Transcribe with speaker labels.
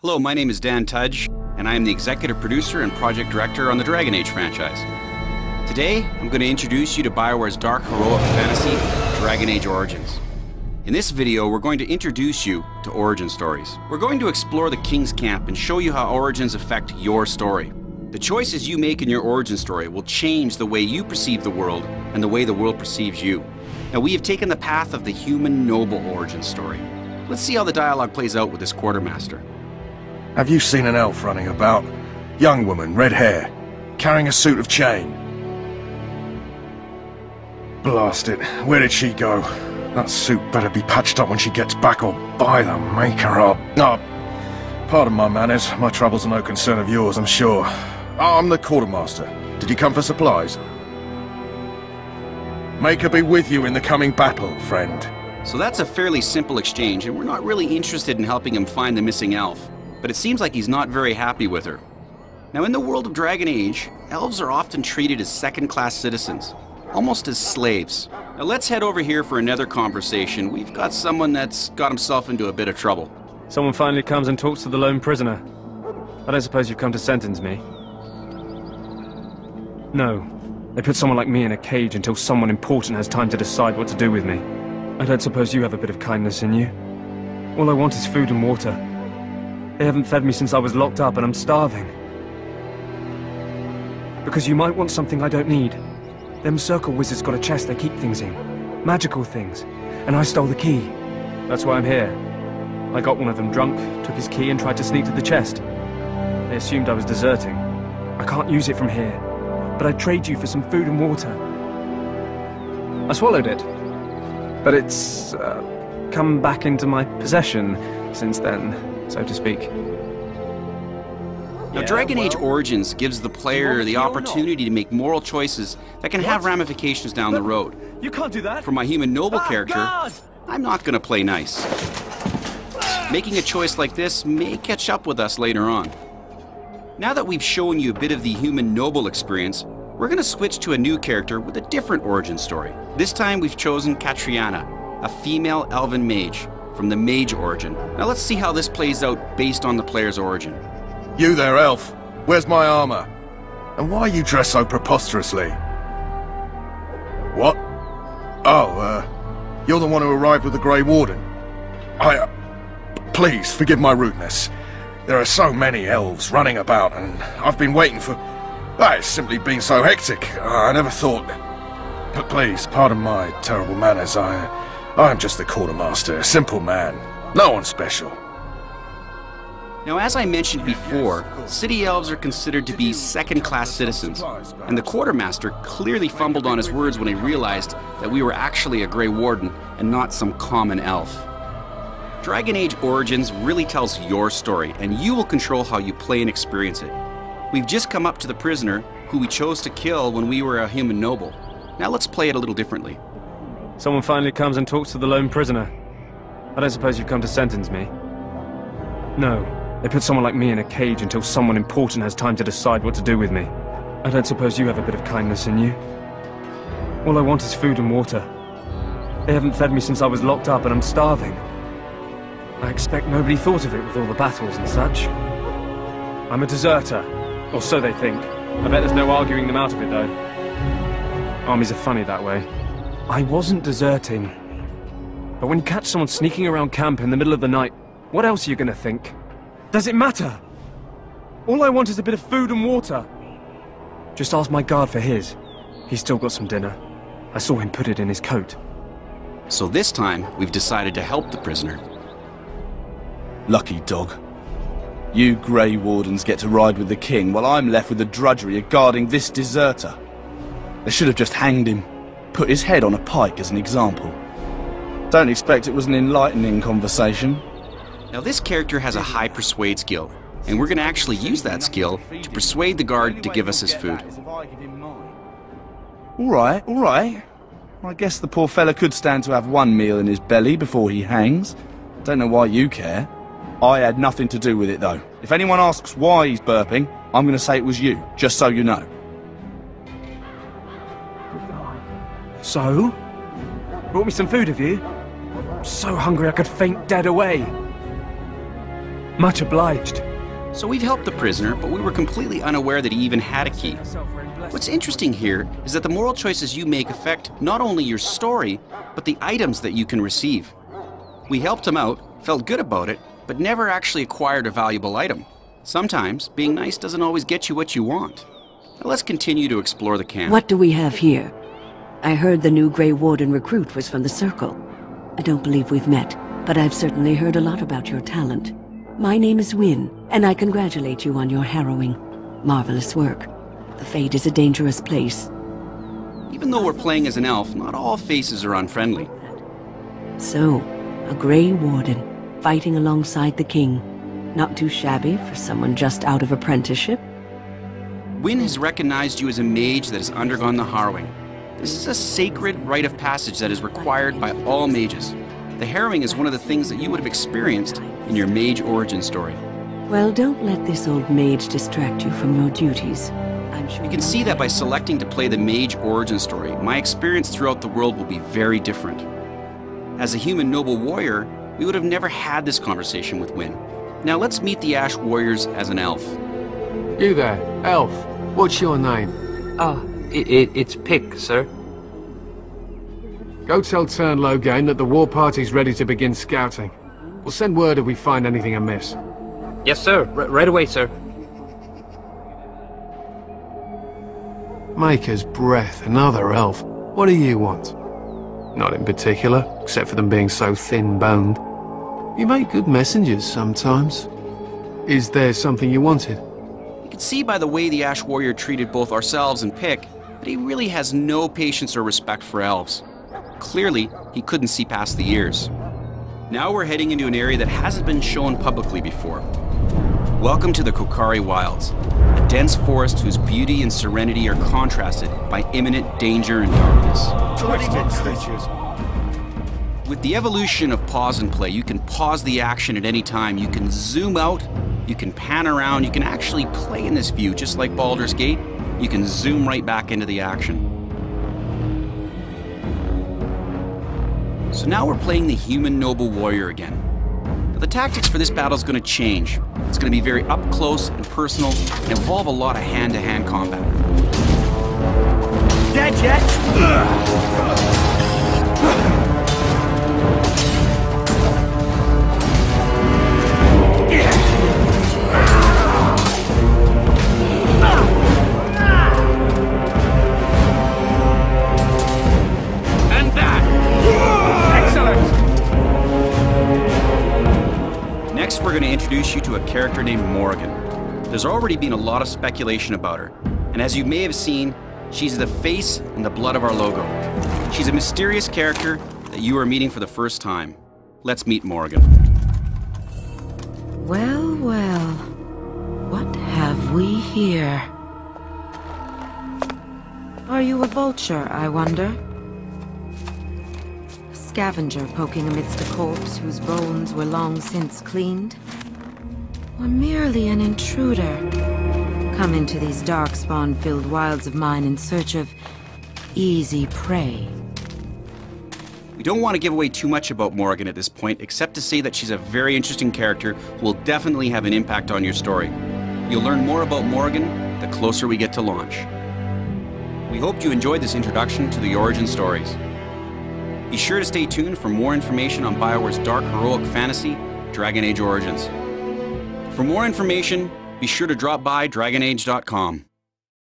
Speaker 1: Hello, my name is Dan Tadj, and I am the executive producer and project director on the Dragon Age franchise. Today, I'm going to introduce you to BioWare's dark heroic fantasy, Dragon Age Origins. In this video, we're going to introduce you to origin stories. We're going to explore the King's Camp and show you how origins affect your story. The choices you make in your origin story will change the way you perceive the world and the way the world perceives you. Now, we have taken the path of the human noble origin story. Let's see how the dialogue plays out with this quartermaster.
Speaker 2: Have you seen an elf running about? Young woman, red hair, carrying a suit of chain. Blast it, where did she go? That suit better be patched up when she gets back, or by the maker up. No, pardon my manners, my troubles are no concern of yours, I'm sure. I'm the quartermaster. Did you come for supplies? Make her be with you in the coming battle, friend.
Speaker 1: So that's a fairly simple exchange, and we're not really interested in helping him find the missing elf. But it seems like he's not very happy with her. Now, in the world of Dragon Age, elves are often treated as second-class citizens, almost as slaves. Now let's head over here for another conversation. We've got someone that's got himself into a bit of trouble.
Speaker 3: Someone finally comes and talks to the lone prisoner. I don't suppose you've come to sentence me? No. They put someone like me in a cage until someone important has time to decide what to do with me. I don't suppose you have a bit of kindness in you? All I want is food and water. They haven't fed me since I was locked up and I'm starving. Because you might want something I don't need. Them circle wizards got a chest they keep things in. Magical things. And I stole the key. That's why I'm here. I got one of them drunk, took his key and tried to sneak to the chest. They assumed I was deserting. I can't use it from here. But I'd trade you for some food and water. I swallowed it. But it's come back into my possession since then, so to speak.
Speaker 1: Now, Dragon Age Origins gives the player the opportunity to make moral choices that can have ramifications down the road.
Speaker 3: You can't do that!
Speaker 1: For my human noble character, I'm not going to play nice. Making a choice like this may catch up with us later on. Now that we've shown you a bit of the human noble experience, we're going to switch to a new character with a different origin story. This time we've chosen Katriana, a female elven mage from the mage origin. Now let's see how this plays out based on the player's origin.
Speaker 2: You there, elf. Where's my armor? And why are you dressed so preposterously? What? Oh, you're the one who arrived with the Grey Warden. Please, forgive my rudeness. There are so many elves running about, and I've been waiting for... It's simply been so hectic. I never thought... But please, pardon my terrible manners. I'm just the quartermaster, a simple man. No one special.
Speaker 1: Now, as I mentioned before, city elves are considered to be second-class citizens, and the quartermaster clearly fumbled on his words when he realized that we were actually a Grey Warden and not some common elf. Dragon Age Origins really tells your story, and you will control how you play and experience it. We've just come up to the prisoner, who we chose to kill when we were a human noble. Now let's play it a little differently.
Speaker 3: Someone finally comes and talks to the lone prisoner. I don't suppose you've come to sentence me? No. They put someone like me in a cage until someone important has time to decide what to do with me. I don't suppose you have a bit of kindness in you? All I want is food and water. They haven't fed me since I was locked up and I'm starving. I expect nobody thought of it with all the battles and such. I'm a deserter, or so they think. I bet there's no arguing them out of it, though. Armies are funny that way. I wasn't deserting. But when you catch someone sneaking around camp in the middle of the night, what else are you gonna think? Does it matter? All I want is a bit of food and water. Just ask my guard for his. He's still got some dinner. I saw him put it in his coat.
Speaker 1: So this time, we've decided to help the prisoner.
Speaker 4: Lucky dog. You Grey Wardens get to ride with the king, while I'm left with the drudgery of guarding this deserter. They should have just hanged him. Put his head on a pike as an example. Don't expect it was an enlightening conversation.
Speaker 1: Now this character has a high persuade skill, and we're going to actually use that skill to persuade the guard to give us his food.
Speaker 4: Alright, alright. I guess the poor fella could stand to have one meal in his belly before he hangs. Don't know why you care. I had nothing to do with it, though. If anyone asks why he's burping, I'm going to say it was you, just so you know.
Speaker 3: So? Brought me some food, have you? I'm so hungry I could faint dead away. Much obliged.
Speaker 1: So we've helped the prisoner, but we were completely unaware that he even had a key. What's interesting here is that the moral choices you make affect not only your story, but the items that you can receive. We helped him out, felt good about it, but never actually acquired a valuable item. Sometimes, being nice doesn't always get you what you want. Now let's continue to explore the camp.
Speaker 5: What do we have here? I heard the new Grey Warden recruit was from the Circle. I don't believe we've met, but I've certainly heard a lot about your talent. My name is Wynne, and I congratulate you on your harrowing, marvelous work. The Fade is a dangerous place.
Speaker 1: Even though we're playing as an elf, not all faces are unfriendly.
Speaker 5: So, a Grey Warden, fighting alongside the King. Not too shabby for someone just out of apprenticeship.
Speaker 1: Wynne has recognized you as a mage that has undergone the harrowing. This is a sacred rite of passage that is required by all mages. The harrowing is one of the things that you would have experienced in your mage origin story.
Speaker 5: Well, don't let this old mage distract you from your duties. I'm sure
Speaker 1: You can see that by selecting to play the mage origin story, my experience throughout the world will be very different. As a human noble warrior, we would have never had this conversation with Wynne. Now let's meet the Ash Warriors as an elf.
Speaker 6: You there, elf. What's your name?
Speaker 7: It's Pig, sir.
Speaker 6: Go tell Turnlow Game that the war party's ready to begin scouting. We'll send word if we find anything amiss.
Speaker 7: Yes, sir. Right away, sir.
Speaker 6: Maker's Breath, another elf. What do you want? Not in particular, except for them being so thin-boned. You make good messengers sometimes. Is there something you wanted?
Speaker 1: You can see by the way the Ash Warrior treated both ourselves and Pick that he really has no patience or respect for elves. Clearly, he couldn't see past the years. Now we're heading into an area that hasn't been shown publicly before. Welcome to the Kokari Wilds, a dense forest whose beauty and serenity are contrasted by imminent danger and darkness. With the evolution of pause and play, you can pause the action at any time. You can zoom out, you can pan around, you can actually play in this view, just like Baldur's Gate. You can zoom right back into the action. So now we're playing the human noble warrior again. Now the tactics for this battle is going to change. It's going to be very up close and personal and involve a lot of hand-to-hand combat.
Speaker 8: Dead yet?
Speaker 1: Next, we're going to introduce you to a character named Morrigan. There's already been a lot of speculation about her, and as you may have seen, she's the face and the blood of our logo. She's a mysterious character that you are meeting for the first time. Let's meet Morrigan.
Speaker 9: Well, well. What have we here? Are you a vulture, I wonder? Scavenger poking amidst a corpse whose bones were long since cleaned? Or merely an intruder, come into these darkspawn-filled wilds of mine in search of easy prey?
Speaker 1: We don't want to give away too much about Morrigan at this point, except to say that she's a very interesting character who will definitely have an impact on your story. You'll learn more about Morrigan the closer we get to launch. We hope you enjoyed this introduction to the origin stories. Be sure to stay tuned for more information on BioWare's dark heroic fantasy, Dragon Age Origins. For more information, be sure to drop by DragonAge.com.